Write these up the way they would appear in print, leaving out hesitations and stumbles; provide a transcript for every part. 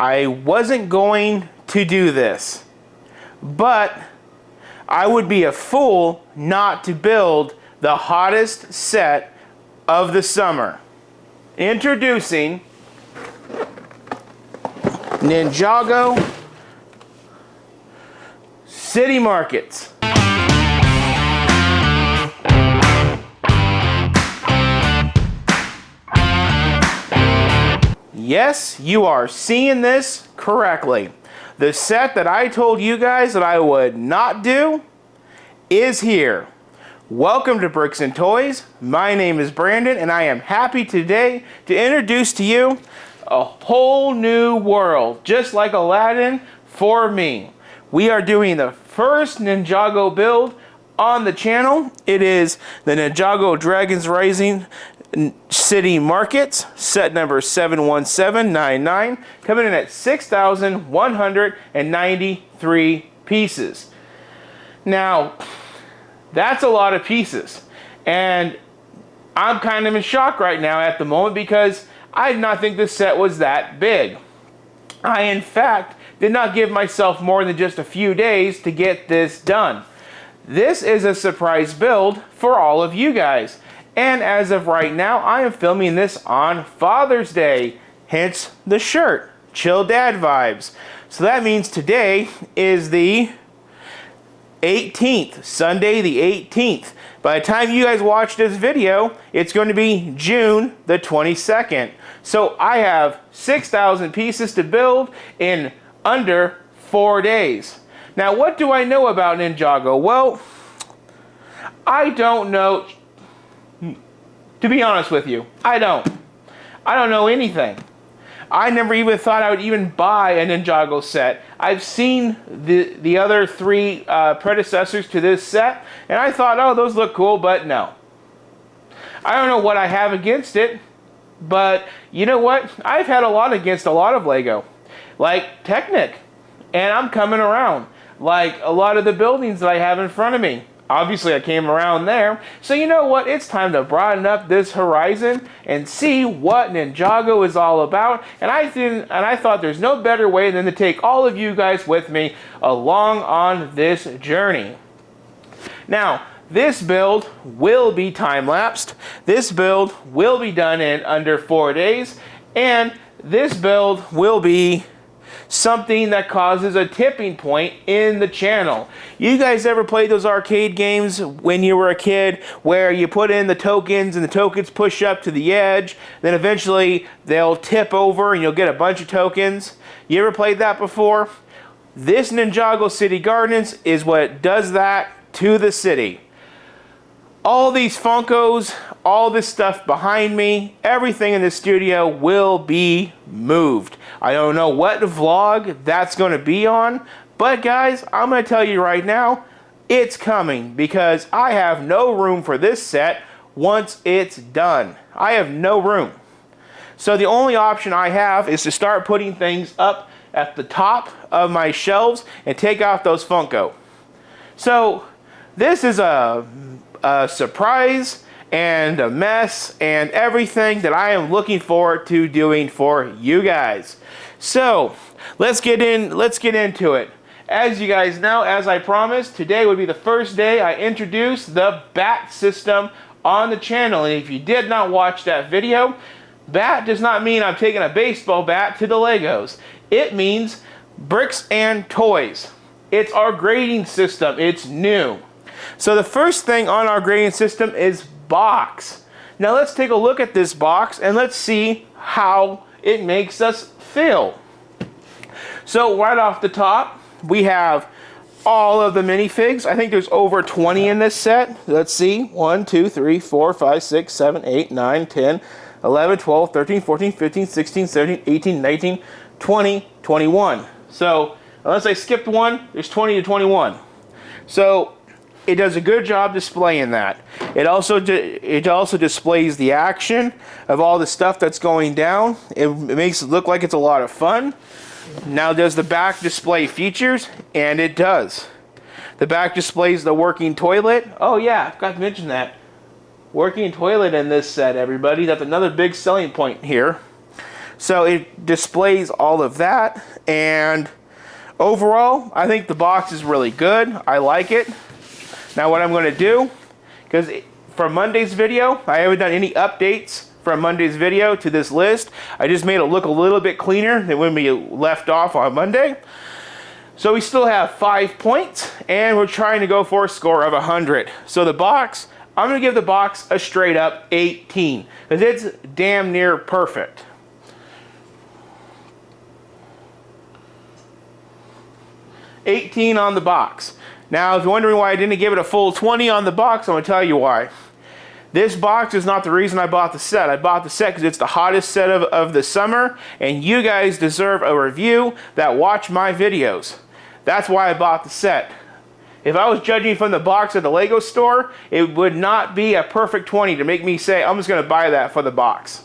I wasn't going to do this, but I would be a fool not to build the hottest set of the summer. Introducing Ninjago City Markets. Yes, you are seeing this correctly. The set that I told you guys that I would not do is here. Welcome to Bricks and Toys. My name is Brandon, and I am happy today to introduce to you a whole new world, just like Aladdin for me. We are doing the first Ninjago build on the channel. It is the Ninjago Dragons Rising City Markets, set number 71799, coming in at 6,193 pieces. Now, that's a lot of pieces, and I'm kind of in shock right now at the moment because I did not think this set was that big. I, in fact, did not give myself more than just a few days to get this done. This is a surprise build for all of you guys. And as of right now, I am filming this on Father's Day, hence the shirt, Chill Dad vibes. So that means today is the 18th, Sunday the 18th. By the time you guys watch this video, it's going to be June the 22nd. So I have 6,000 pieces to build in under 4 days. Now, what do I know about Ninjago? Well, I don't know. To be honest with you, I don't know anything. I never even thought I would even buy a Ninjago set. I've seen the other three predecessors to this set, and I thought, oh, those look cool, but no. I don't know what I have against it, but you know what? I've had a lot against a lot of Lego, like Technic, and I'm coming around. Like a lot of the buildings that I have in front of me. Obviously, I came around there. So you know what? It's time to broaden up this horizon and see what Ninjago is all about. And I thought there's no better way than to take all of you guys with me along on this journey. Now, this build will be time-lapsed. This build will be done in under 4 days. And this build will be something that causes a tipping point in the channel. You guys ever played those arcade games when you were a kid where you put in the tokens and the tokens push up to the edge, then eventually they'll tip over and you'll get a bunch of tokens? You ever played that before? This Ninjago City Gardens is what does that to the city. All these Funkos, all this stuff behind me, everything in the studio will be moved. I don't know what vlog that's going to be on, but guys, I'm going to tell you right now, it's coming because I have no room for this set once it's done. I have no room. So the only option I have is to start putting things up at the top of my shelves and take out those Funko. So this is a surprise and a mess and everything that I am looking forward to doing for you guys. So let's get into it. As you guys know, as I promised, today would be the first day I introduce the bat system on the channel. And if you did not watch that video, bat does not mean I'm taking a baseball bat to the Legos. It means bricks and toys. It's our grading system. It's new. So the first thing on our grading system is box. Now let's take a look at this box and let's see how it makes us feel. So right off the top, we have all of the minifigs. I think there's over 20 in this set. Let's see. 1, 2, 3, 4, 5, 6, 7, 8, 9, 10, 11, 12, 13, 14, 15, 16, 17, 18, 19, 20, 21. So unless I skipped one, there's 20 to 21. So it does a good job displaying that. It also displays the action of all the stuff that's going down. It makes it look like it's a lot of fun. Now, does the back display features? And it does. The back displays the working toilet. Oh yeah, I forgot to mention that. Working toilet in this set, everybody. That's another big selling point here. So it displays all of that, and overall, I think the box is really good. I like it. Now what I'm going to do, because for Monday's video, I haven't done any updates from Monday's video to this list. I just made it look a little bit cleaner than when we left off on Monday. So we still have 5 points, and we're trying to go for a score of 100. So the box, I'm going to give the box a straight up 18, because it's damn near perfect. $18 on the box. Now, if you're wondering why I didn't give it a full 20 on the box, I'm going to tell you why. This box is not the reason I bought the set. I bought the set because it's the hottest set of the summer, and you guys deserve a review that watch my videos. That's why I bought the set. If I was judging from the box at the Lego store, it would not be a perfect 20 to make me say, I'm just going to buy that for the box.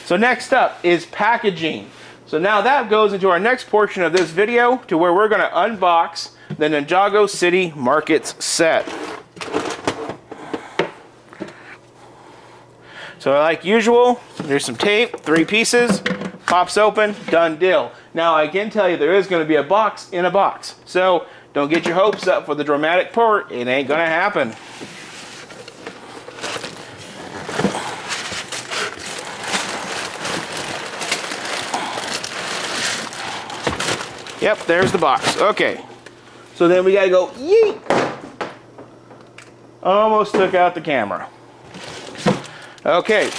So next up is packaging. So now that goes into our next portion of this video, to where we're going to unbox the Ninjago City Markets set. So like usual, there's some tape, 3 pieces, pops open, done deal. Now I can tell you there is going to be a box in a box. So don't get your hopes up for the dramatic part, it ain't going to happen. Yep, there's the box. Okay. So then we gotta go, yeet! Almost took out the camera. Okay.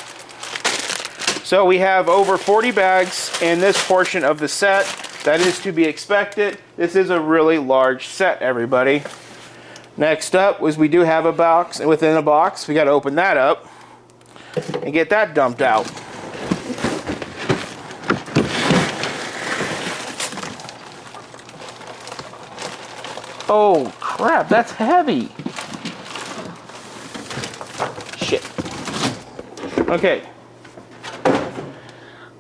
So we have over 40 bags in this portion of the set. That is to be expected. This is a really large set, everybody. Next up was we do have a box, and within a box, we gotta open that up and get that dumped out. Oh crap, that's heavy. Shit. Okay.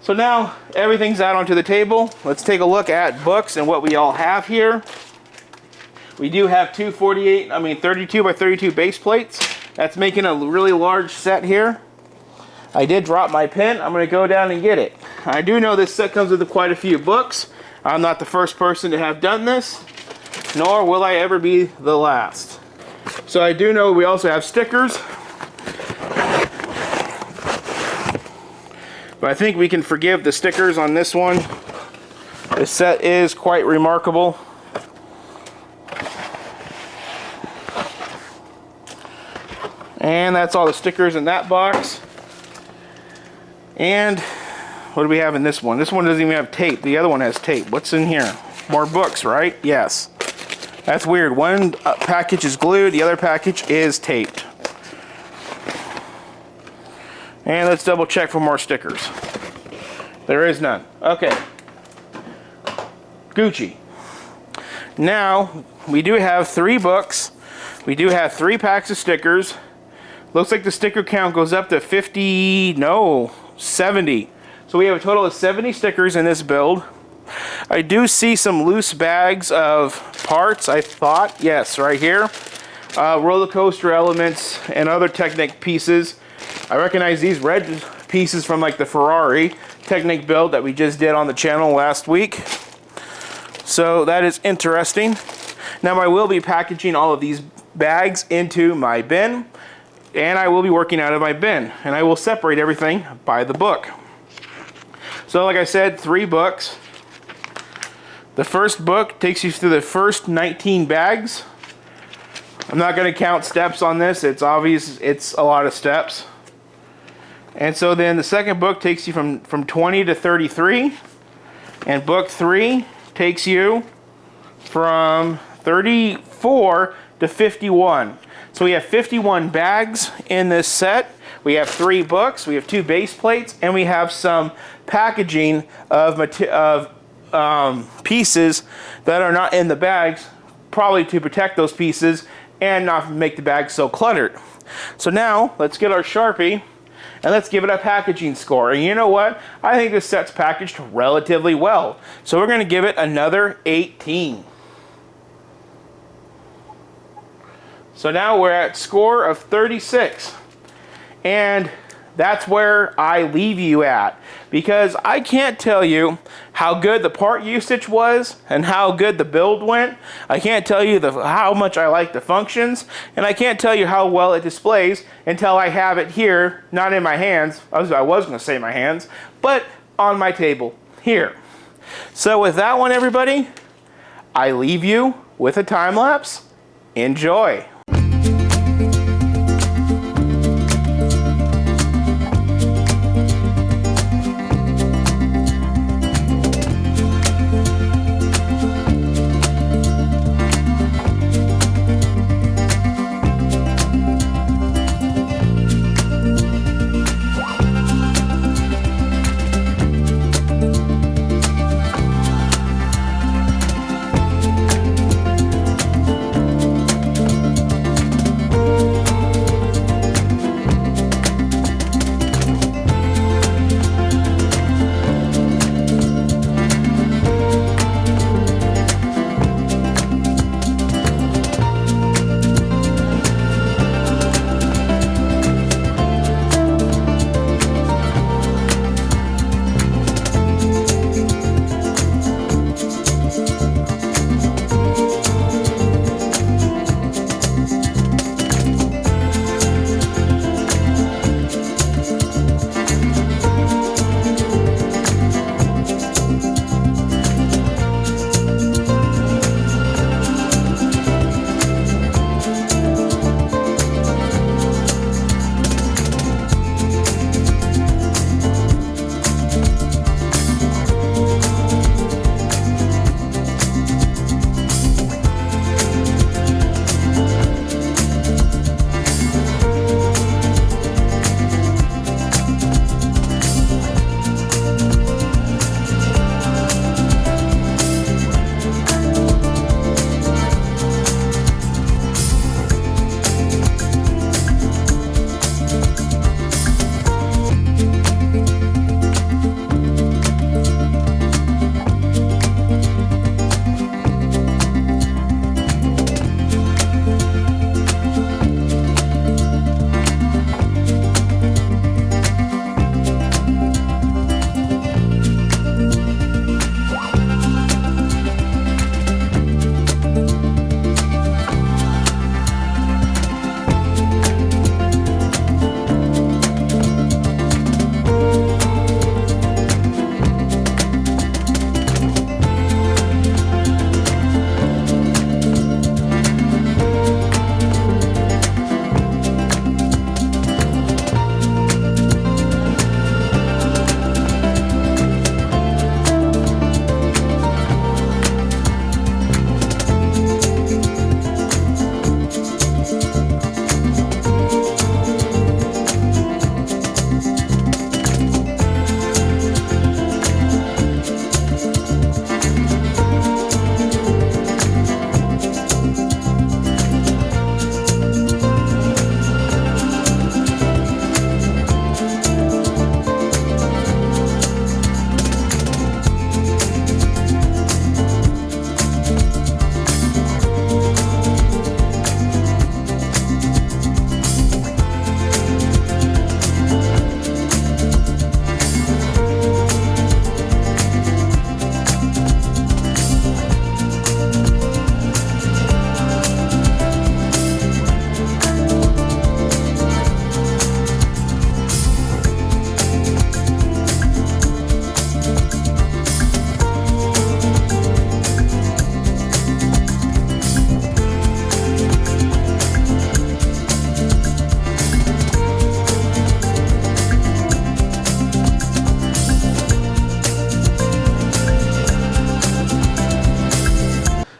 So now everything's out onto the table. Let's take a look at books and what we all have here. We do have 32 by 32 base plates. That's making a really large set here. I did drop my pen. I'm going to go down and get it. I do know this set comes with quite a few books. I'm not the first person to have done this, nor will I ever be the last. So I do know we also have stickers, but I think we can forgive the stickers on this one. This set is quite remarkable. And that's all the stickers in that box. And what do we have in this one? This one doesn't even have tape. The other one has tape. What's in here? More books, right? Yes. That's weird. One package is glued, the other package is taped. And let's double check for more stickers. There is none. Okay. Gucci. Now, we do have 3 books. We do have 3 packs of stickers. Looks like the sticker count goes up to 70. So we have a total of 70 stickers in this build. I do see some loose bags of parts, I thought. Yes, right here. Roller coaster elements and other Technic pieces. I recognize these red pieces from like the Ferrari Technic build that we just did on the channel last week. So that is interesting. Now I will be packaging all of these bags into my bin, and I will be working out of my bin, and I will separate everything by the book. So like I said, 3 books. The first book takes you through the first 19 bags. I'm not going to count steps on this. It's obvious it's a lot of steps. And so then the second book takes you from 20 to 33. And book 3 takes you from 34 to 51. So we have 51 bags in this set. We have 3 books, we have 2 base plates, and we have some packaging of pieces that are not in the bags, probably to protect those pieces and not make the bag so cluttered. So now let's get our Sharpie and let's give it a packaging score. And you know what? I think this set's packaged relatively well. So we're going to give it another 18. So now we're at score of 36. And that's where I leave you at, because I can't tell you how good the part usage was and how good the build went. I can't tell you how much I like the functions, and I can't tell you how well it displays until I have it here, not in my hands. I was going to say my hands, but on my table here. So with that one, everybody, I leave you with a time lapse. Enjoy.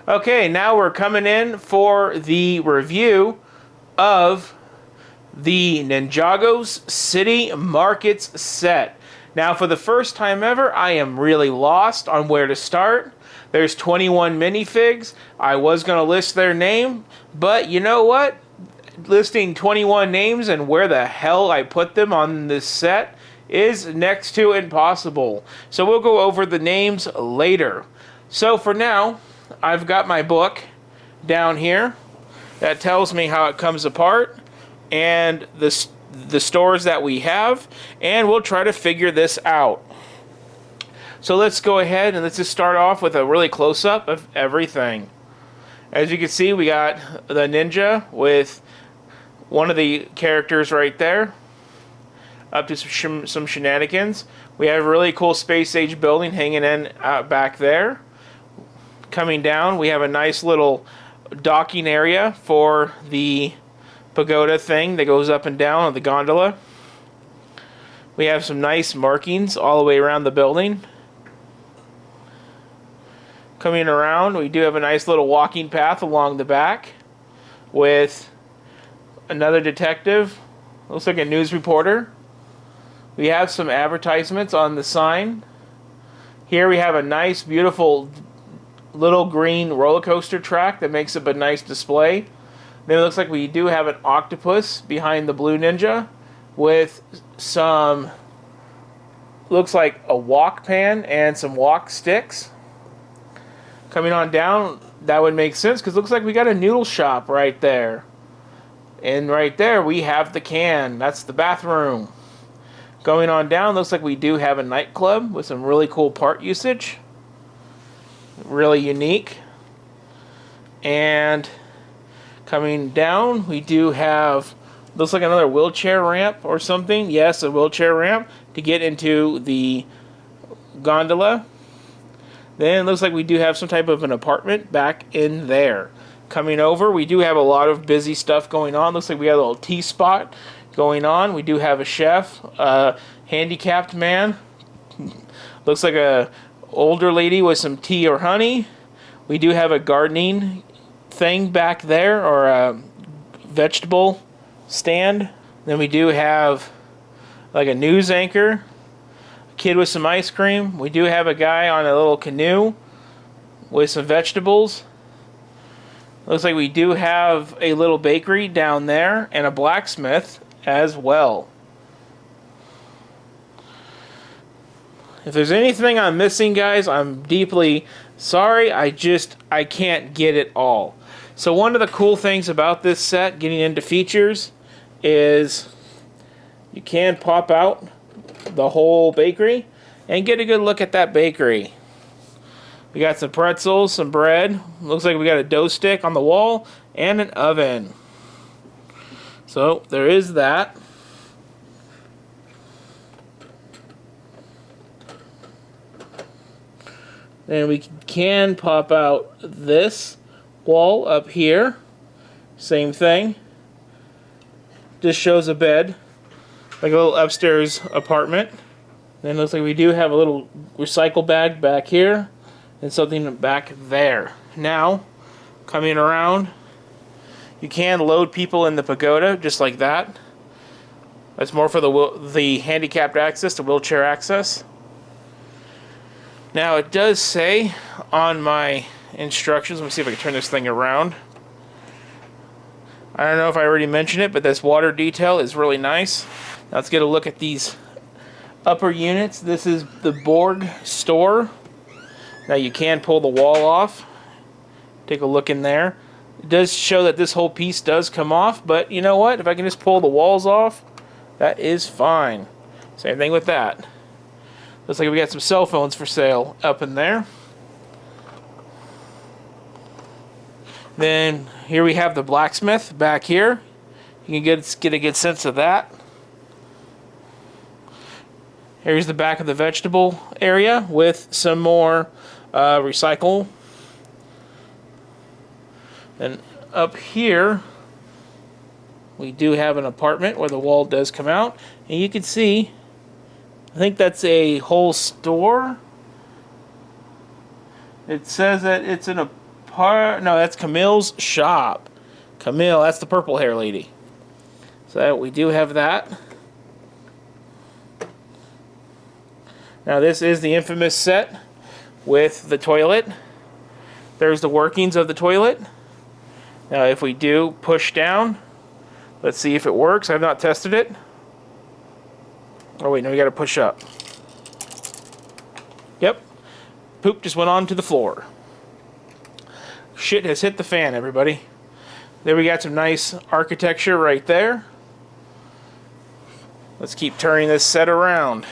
Okay, now we're coming in for the review of the Ninjago's City Markets set. Now, for the first time ever, I am really lost on where to start. There's 21 minifigs. I was going to list their name, but you know what? Listing 21 names and where the hell I put them on this set is next to impossible. So we'll go over the names later. So for now, I've got my book down here that tells me how it comes apart, and the stores that we have, and we'll try to figure this out. So let's go ahead and let's just start off with a really close-up of everything. As you can see, we got the ninja with one of the characters right there, up to some shenanigans. We have a really cool space age building hanging in back there. Coming down, we have a nice little docking area for the pagoda thing that goes up and down on the gondola. We have some nice markings all the way around the building. Coming around, we do have a nice little walking path along the back with another detective. Looks like a news reporter. We have some advertisements on the sign. Here we have a nice, beautiful little green roller coaster track that makes up a nice display. Then it looks like we do have an octopus behind the blue ninja with some, looks like a wok pan and some wok sticks. Coming on down, that would make sense because it looks like we got a noodle shop right there. And right there we have the can. That's the bathroom. Going on down, looks like we do have a nightclub with some really cool part usage. Really unique. And coming down, we do have, looks like another wheelchair ramp or something. Yes, a wheelchair ramp to get into the gondola. Then it looks like we do have some type of an apartment back in there. Coming over, we do have a lot of busy stuff going on. Looks like we have a little tea spot going on. We do have a chef, a handicapped man. Looks like a older lady with some tea or honey. We do have a gardening thing back there, or a vegetable stand. Then we do have like a news anchor. Kid with some ice cream. We do have a guy on a little canoe with some vegetables. Looks like we do have a little bakery down there and a blacksmith as well. If there's anything I'm missing, guys, I'm deeply sorry. I can't get it all. So one of the cool things about this set, getting into features, is you can pop out the whole bakery and get a good look at that bakery. We got some pretzels, some bread. Looks like we got a dough stick on the wall and an oven. So there is that. Then we can pop out this wall up here. Same thing. Just shows a bed, like a little upstairs apartment. Then it looks like we do have a little recycle bag back here and something back there. Now, coming around, you can load people in the pagoda just like that. That's more for the handicapped access, the wheelchair access. Now it does say on my instructions, let me see if I can turn this thing around. I don't know if I already mentioned it, but this water detail is really nice. Now let's get a look at these upper units. This is the Borg store. Now you can pull the wall off. Take a look in there. It does show that this whole piece does come off, but you know what? If I can just pull the walls off, that is fine. Same thing with that. Looks like we got some cell phones for sale up in there. Then here we have the blacksmith back here. You can get a good sense of that. Here's the back of the vegetable area with some more recycle. And up here we do have an apartment where the wall does come out, and you can see, I think that's a whole store. It says that it's an no, that's Camille's shop. Camille, that's the purple hair lady. So we do have that. Now this is the infamous set with the toilet. There's the workings of the toilet. Now if we do push down, let's see if it works. I've not tested it. Oh wait, no, we gotta push up. Yep. Poop just went onto the floor. Shit has hit the fan, everybody. There we got some nice architecture right there. Let's keep turning this set around.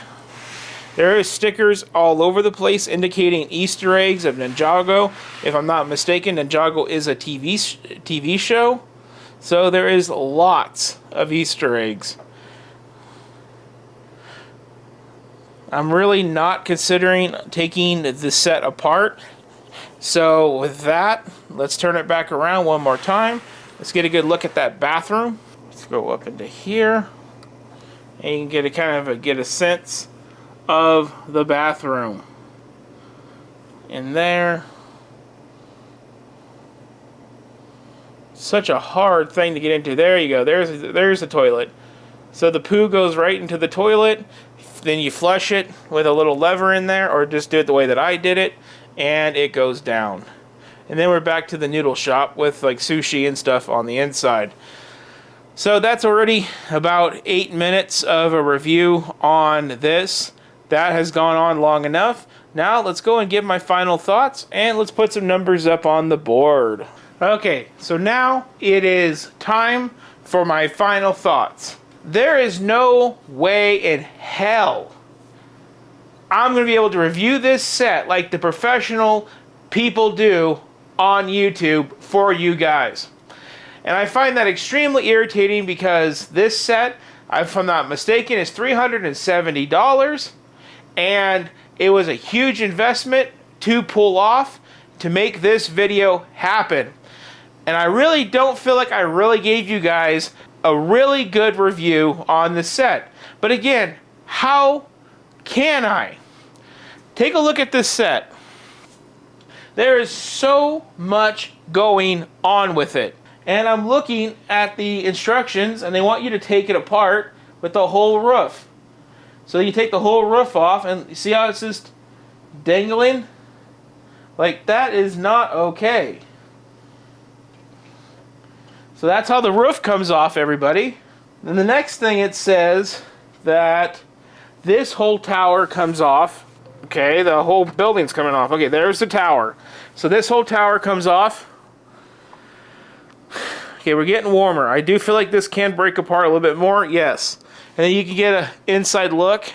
There are stickers all over the place indicating Easter eggs of Ninjago. If I'm not mistaken, Ninjago is a TV show. So there is lots of Easter eggs. I'm really not considering taking the set apart. So with that, let's turn it back around one more time. Let's get a good look at that bathroom. Let's go up into here. And you can get a kind of get a sense of the bathroom. In there. Such a hard thing to get into. There you go. There's the toilet. So the poo goes right into the toilet. Then you flush it with a little lever in there, or just do it the way that I did it, and it goes down. And then we're back to the noodle shop with like sushi and stuff on the inside. So that's already about 8 minutes of a review on this. That has gone on long enough. Now let's go and give my final thoughts, and let's put some numbers up on the board. Okay, so now it is time for my final thoughts. There is no way in hell I'm going to be able to review this set like the professional people do on YouTube for you guys. And I find that extremely irritating because this set, if I'm not mistaken, is $370. And it was a huge investment to pull off to make this video happen. And I really don't feel like I really gave you guys a really good review on the set. But again, how can I? Take a look at this set. There is so much going on with it. And I'm looking at the instructions, and they want you to take it apart with the whole roof. So you take the whole roof off, and you see how it's just dangling? Like, that is not okay. So that's how the roof comes off, everybody. Then the next thing, it says that this whole tower comes off. Okay, the whole building's coming off. Okay, there's the tower. So this whole tower comes off. Okay, we're getting warmer. I do feel like this can break apart a little bit more. Yes. And then you can get an inside look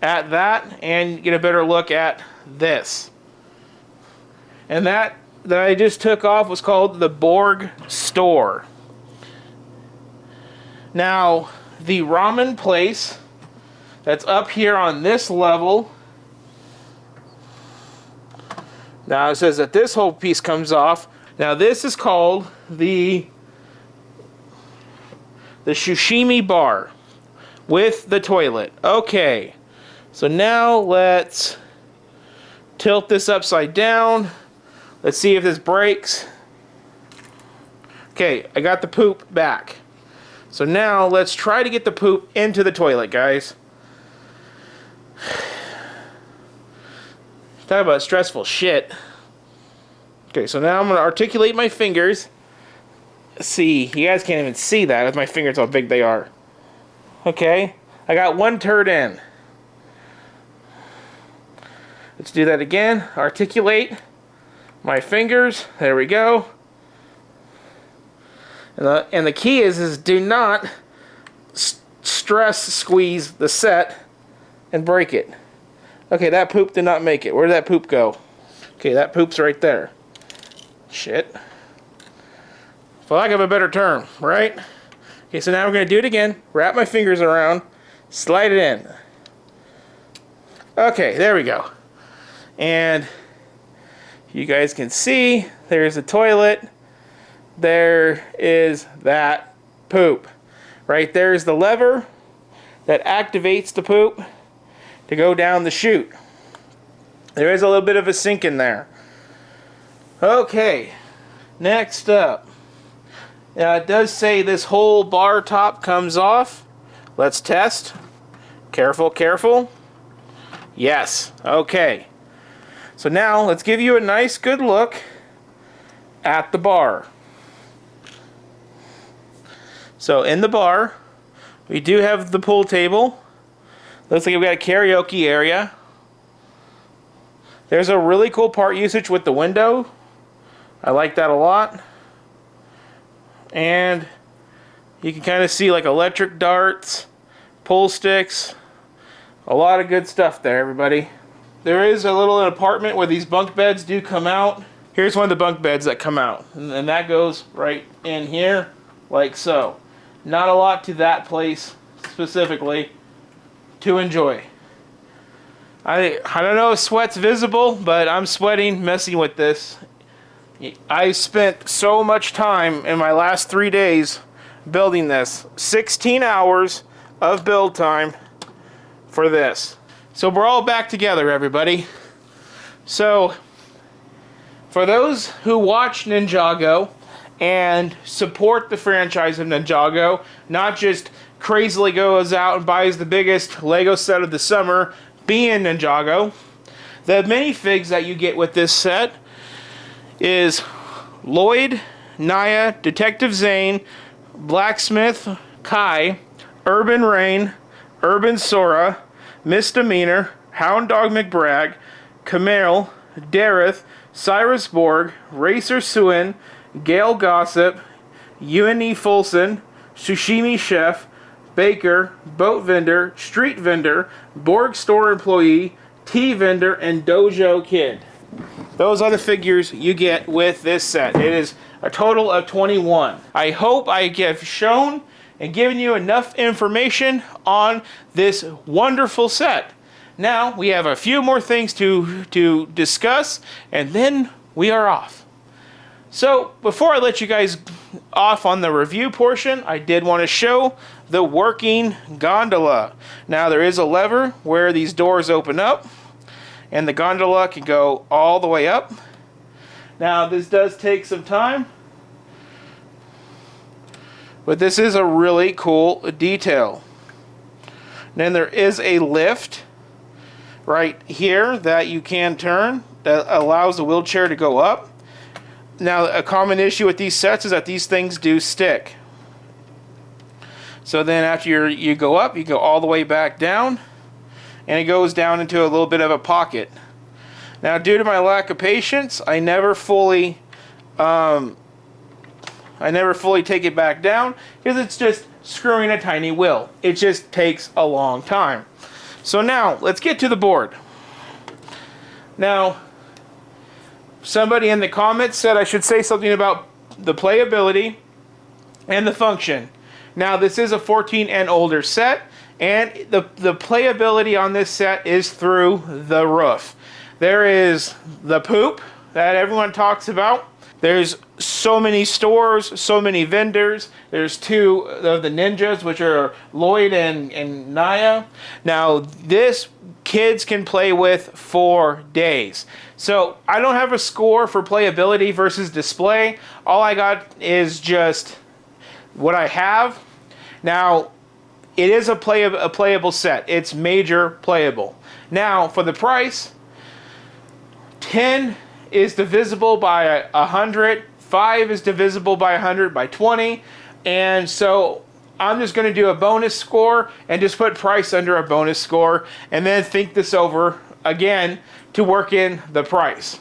at that and get a better look at this. And that I just took off was called the Borg Store. Now, the ramen place that's up here on this level. Now it says that this whole piece comes off. Now this is called the Sushimi Bar with the toilet. Okay, so now let's tilt this upside down. Let's see if this breaks. Okay, I got the poop back. So now let's try to get the poop into the toilet, guys. Talk about stressful shit. Okay, so now I'm going to articulate my fingers. See, you guys can't even see that with my fingers how big they are. Okay, I got one turd in. Let's do that again. Articulate my fingers. There we go. And the key is do not stress squeeze the set and break it. Okay, that poop did not make it. Where did that poop go? Okay, that poop's right there. Shit. For lack of a better term, right? Okay, so now we're going to do it again. Wrap my fingers around. Slide it in. Okay, there we go. And you guys can see there's the toilet. There is that poop. Right there is the lever that activates the poop to go down the chute. There is a little bit of a sink in there. Okay, next up. Now it does say this whole bar top comes off. Let's test. Careful, careful. Yes, okay. So now let's give you a nice good look at the bar. So in the bar, we do have the pool table. Looks like we've got a karaoke area. There's a really cool part usage with the window. I like that a lot. And you can kind of see like electric darts, pull sticks, a lot of good stuff there, everybody. There is a little apartment where these bunk beds do come out. Here's one of the bunk beds that come out, and that goes right in here, like so. Not a lot to that place specifically to enjoy. I don't know if sweat's visible, but I'm sweating messing with this. I spent so much time in my last 3 days building this. 16 hours of build time for this. So we're all back together, everybody. So for those who watch Ninjago and support the franchise of Ninjago, not just crazily goes out and buys the biggest Lego set of the summer, being Ninjago, the minifigs that you get with this set is Lloyd, Naya, Detective Zane, Blacksmith, Kai, Urban Rain, Urban Sora, Misdemeanor, Hound Dog McBragg, Camille, Dareth, Cyrus Borg, Racer Suin, Gail Gossip, Uni Fulson, Sushimi Chef, Baker, Boat Vendor, Street Vendor, Borg Store Employee, Tea Vendor, and Dojo Kid. Those are the figures you get with this set. It is a total of 21. I hope I have shown and given you enough information on this wonderful set. Now we have a few more things to discuss, and then we are off. So before I let you guys off on the review portion, I did want to show the working gondola. Now there is a lever where these doors open up, and the gondola can go all the way up. Now this does take some time, but this is a really cool detail. Then there is a lift right here that you can turn that allows the wheelchair to go up. Now, a common issue with these sets is that these things do stick. So then after you go up, you go all the way back down, and it goes down into a little bit of a pocket. Now, due to my lack of patience, I never fully take it back down because it's just screwing a tiny wheel. It just takes a long time. So now, let's get to the board. Now, somebody in the comments said I should say something about the playability and the function. Now, this is a 14 and older set, and the playability on this set is through the roof. There is the poop that everyone talks about. There's so many stores, so many vendors. There's two of the ninjas, which are Lloyd and Naya. Now, this kids can play with for days. So I don't have a score for playability versus display. All I got is just what I have. Now, it is a playable set. It's major playable. Now, for the price, 10 is divisible by 100, 5 is divisible by 100 by 20, and so I'm just going to do a bonus score and just put price under a bonus score and then think this over again to work in the price.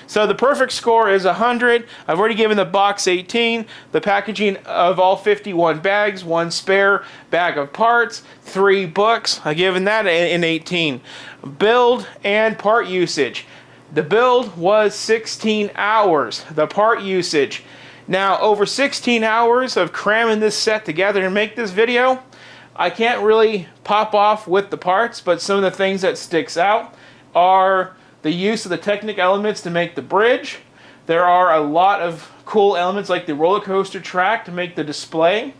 So the perfect score is 100. I've already given the box 18, the packaging of all 51 bags, 1 spare bag of parts, 3 books. I've given that an 18. Build and part usage. The build was 16 hours. The part usage. Now, over 16 hours of cramming this set together to make this video, I can't really pop off with the parts, but some of the things that sticks out are the use of the Technic elements to make the bridge. There are a lot of cool elements like the roller coaster track to make the display,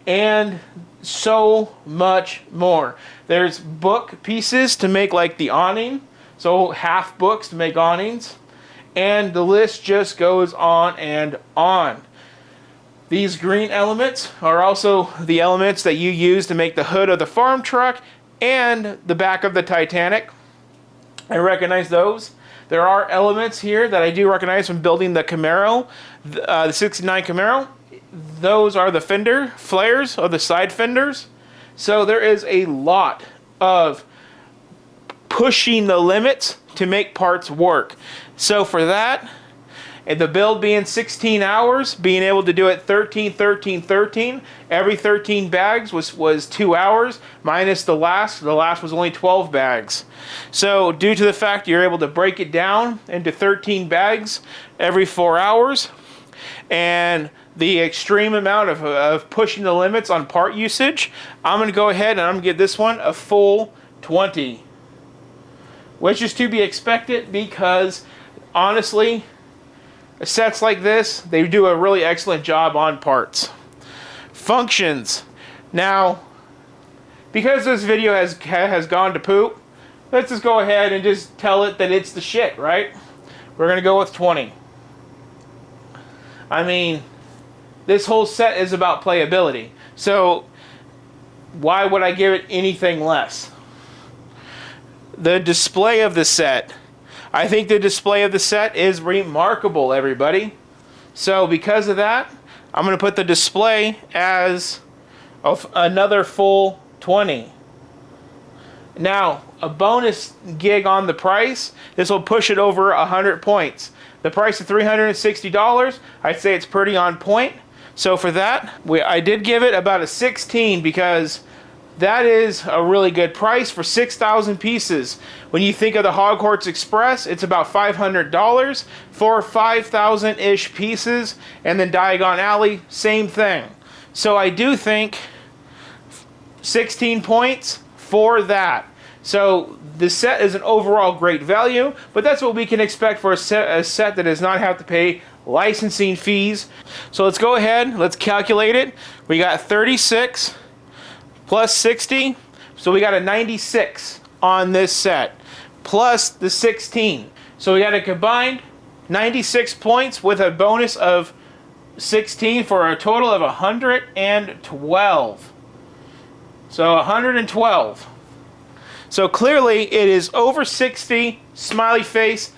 and so much more. There's book pieces to make like the awning, so half books to make awnings, and the list just goes on and on. These green elements are also the elements that you use to make the hood of the farm truck and the back of the Titanic. I recognize those. There are elements here that I do recognize from building the Camaro, the 69 Camaro. Those are the fender flares, or the side fenders. So there is a lot of pushing the limits to make parts work. So for that, And the build being 16 hours, being able to do it 13, 13, 13. Every 13 bags was 2 hours, minus the last. The last was only 12 bags. So due to the fact you're able to break it down into 13 bags every 4 hours, and the extreme amount of pushing the limits on part usage, I'm going to go ahead and I'm going to give this one a full 20. Which is to be expected because, honestly, sets like this, they do a really excellent job on parts. Functions. Now, because this video has gone to poop, let's just go ahead and just tell it that it's the shit, right? We're going to go with 20. I mean, this whole set is about playability. So, why would I give it anything less? The display of the set. I think the display of the set is remarkable, everybody. So because of that, I'm going to put the display as another full 20. Now, a bonus gig on the price, this will push it over 100 points. The price of $360, I'd say it's pretty on point. So for that, I did give it about a 16 because that is a really good price for 6,000 pieces. When you think of the Hogwarts Express, it's about $500 for 5,000-ish pieces. And then Diagon Alley, same thing. So I do think 16 points for that. So the set is an overall great value, but that's what we can expect for a set that does not have to pay licensing fees. So let's go ahead, let's calculate it. We got 36 plus 60, so we got a 96 on this set, plus the 16. So we got a combined 96 points with a bonus of 16 for a total of 112. So 112. So clearly it is over 60, smiley face,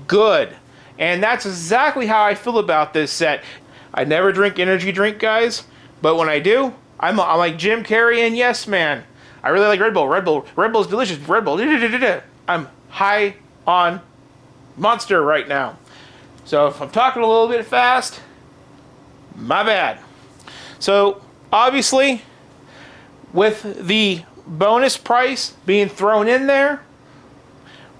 good. And that's exactly how I feel about this set. I never drink energy drink, guys, but when I do, I'm like Jim Carrey and Yes Man. I really like Red Bull. Red Bull's delicious. Red Bull. I'm high on Monster right now. So if I'm talking a little bit fast, my bad. So obviously, with the bonus price being thrown in there,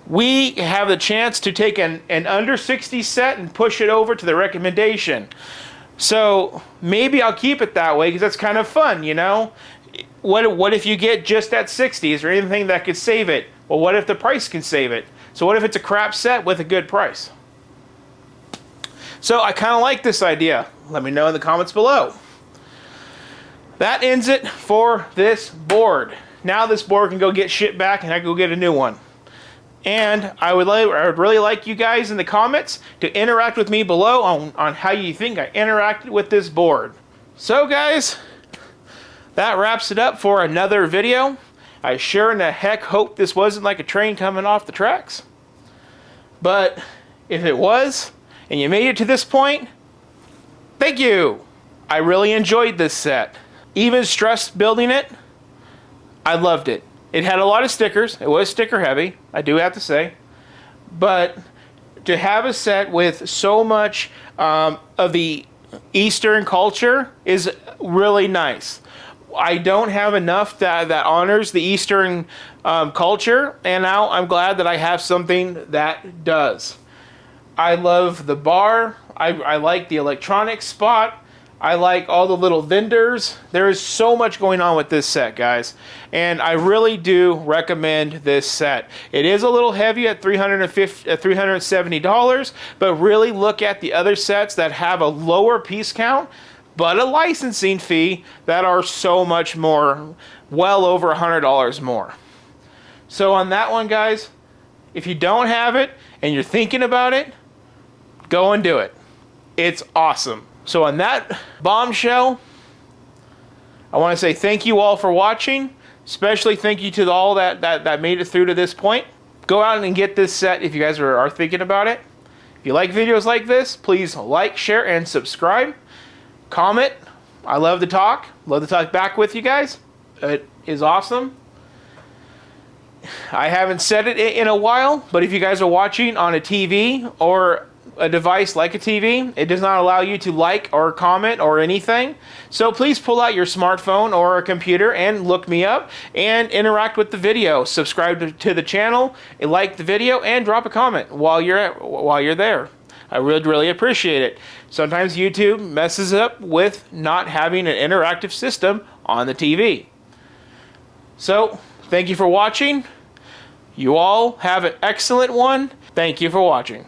we have the chance to take an under 60 set and push it over to the recommendation. So maybe I'll keep it that way because that's kind of fun, you know? What if you get just at 60? Is there anything that could save it? Well, what if the price can save it? So what if it's a crap set with a good price? So I kind of like this idea. Let me know in the comments below. That ends it for this board. Now this board can go get shit back and I can go get a new one. And I would really like you guys in the comments to interact with me below on how you think I interacted with this board. So guys, that wraps it up for another video. I sure in the heck hope this wasn't like a train coming off the tracks. But if it was, and you made it to this point, thank you. I really enjoyed this set. Even stressed building it, I loved it. It had a lot of stickers. It was sticker heavy, I do have to say. But to have a set with so much of the Eastern culture is really nice. I don't have enough that honors the Eastern culture, and now I'm glad that I have something that does. I love the bar. I like the electronics spot. I like all the little vendors. There is so much going on with this set, guys. And I really do recommend this set. It is a little heavy at $370, but really look at the other sets that have a lower piece count, but a licensing fee that are so much more, well over $100 more. So on that one, guys, if you don't have it and you're thinking about it, go and do it. It's awesome. So on that bombshell, I want to say thank you all for watching. Especially thank you to all that made it through to this point. Go out and get this set if you guys are thinking about it. If you like videos like this, please like, share, and subscribe. Comment. I love to talk. Love to talk back with you guys. It is awesome. I haven't said it in a while, but if you guys are watching on a TV or a device like a TV. It does not allow you to like or comment or anything. So please pull out your smartphone or a computer and look me up and interact with the video. Subscribe to the channel, like the video, and drop a comment while you're there. I would really appreciate it. Sometimes YouTube messes up with not having an interactive system on the TV. So, thank you for watching. You all have an excellent one. Thank you for watching.